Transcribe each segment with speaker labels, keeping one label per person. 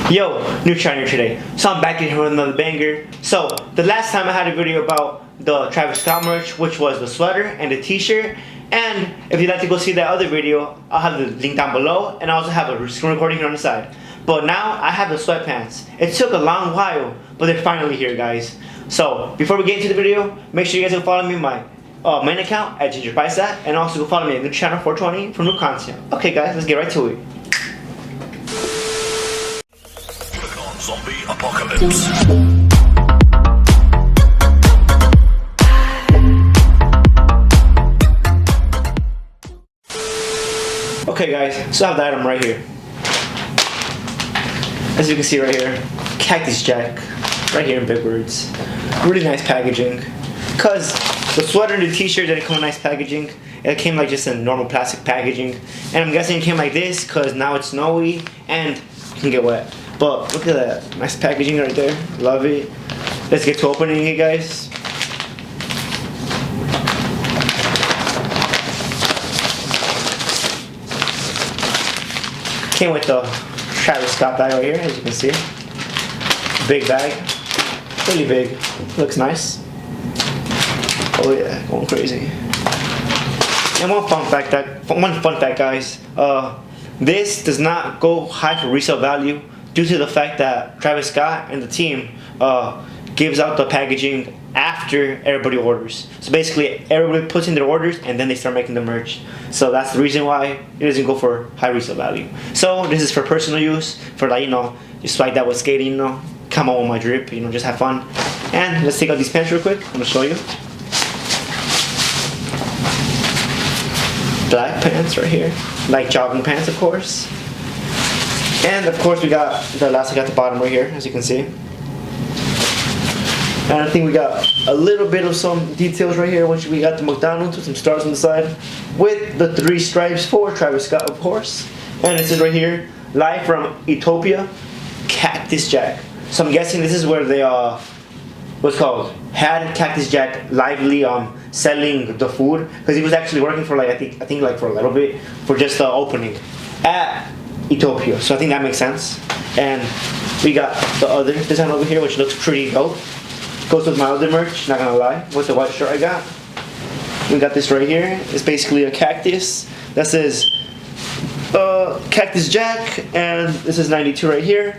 Speaker 1: Yo, new channel today. So I'm back in here with another banger. So the last time I had a video about the Travis Scott merch, which was the sweater and the t-shirt. And if you'd like to go see that other video, I'll have the link down below, and I also have a screen recording here on the side. But now I have the sweatpants. It took a long while, but they're finally here, guys. So before we get into the video, make sure you guys go follow me on my main account at GingerPaisa, and also go follow me on the channel 420 for new content. Okay guys, let's get right to it.
Speaker 2: Zombie apocalypse.
Speaker 1: Okay guys, so I have the item right here. As you can see right here, Cactus Jack, right here in big words. Really nice packaging. Cause the sweater and the t-shirt didn't come in nice packaging. It came like just in normal plastic packaging. And I'm guessing it came like this cause now it's snowy and it can get wet. But look at that, nice packaging right there, love it. Let's get to opening it, guys. Came with the Travis Scott bag right here, as you can see. Big bag, really big, looks nice. Oh yeah, going crazy. And one fun fact guys, this does not go high for resale value, due to the fact that Travis Scott and the team gives out the packaging after everybody orders. So basically everybody puts in their orders and then they start making the merch. So that's the reason why it doesn't go for high resale value. So this is for personal use, for like, just like that with skating, come on with my drip, just have fun. And let's take out these pants real quick, I'm gonna show you. Black pants right here, like jogging pants of course. And of course we got the elastic at the bottom right here, as you can see. And I think we got a little bit of some details right here, which we got the McDonald'S with some stars on the side, with the 3 stripes for Travis Scott of course. And it says right here, live from Ethiopia, Cactus Jack. So I'm guessing this is where they had Cactus Jack lively selling the food, because he was actually working for like I think like for a little bit for just the opening at Ethiopia. So I think that makes sense. And we got the other design over here, which looks pretty dope. Goes with my other merch, not gonna lie, with the white shirt I got. We got this right here. It's basically a cactus that says Cactus Jack, and this is 92 right here,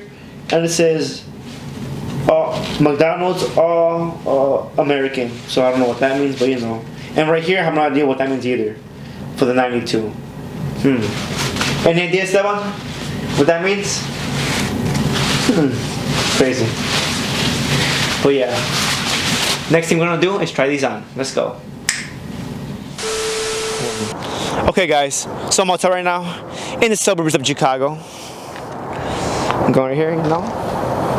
Speaker 1: and it says McDonald's all American. So I don't know what that means, but And right here I have no idea what that means either for the 92. Any idea, Esteban? What that means? Crazy. But yeah, next thing we're gonna do is try these on. Let's go. Okay guys, so I'm outside right now in the suburbs of Chicago. I'm going right here,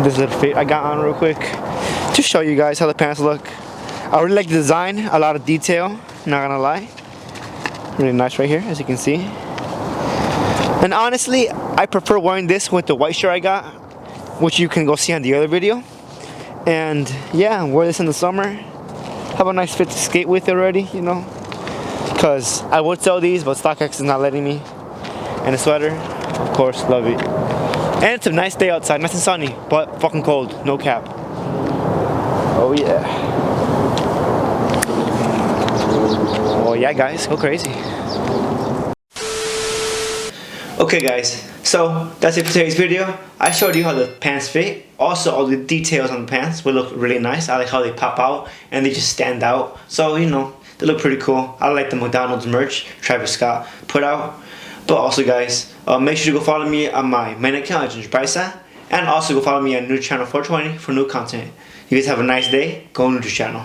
Speaker 1: this little fit I got on real quick to show you guys how the pants look. I really like the design, a lot of detail, not gonna lie. Really nice right here, as you can see. And honestly, I prefer wearing this with the white shirt I got, which you can go see on the other video. And yeah, wear this in the summer. Have a nice fit to skate with already, Because I would sell these, but StockX is not letting me. And a sweater, of course, love it. And it's a nice day outside, nice and sunny, but fucking cold, no cap. Oh yeah. Oh yeah, guys, go crazy. Okay guys, so that's it for today's video. I showed you how the pants fit. Also, all the details on the pants will look really nice. I like how they pop out and they just stand out. So, they look pretty cool. I like the McDonald's merch Travis Scott put out. But also guys, make sure to go follow me on my main account at GingerPaisa. And also go follow me on new channel 420 for new content. You guys have a nice day. Go on to the channel.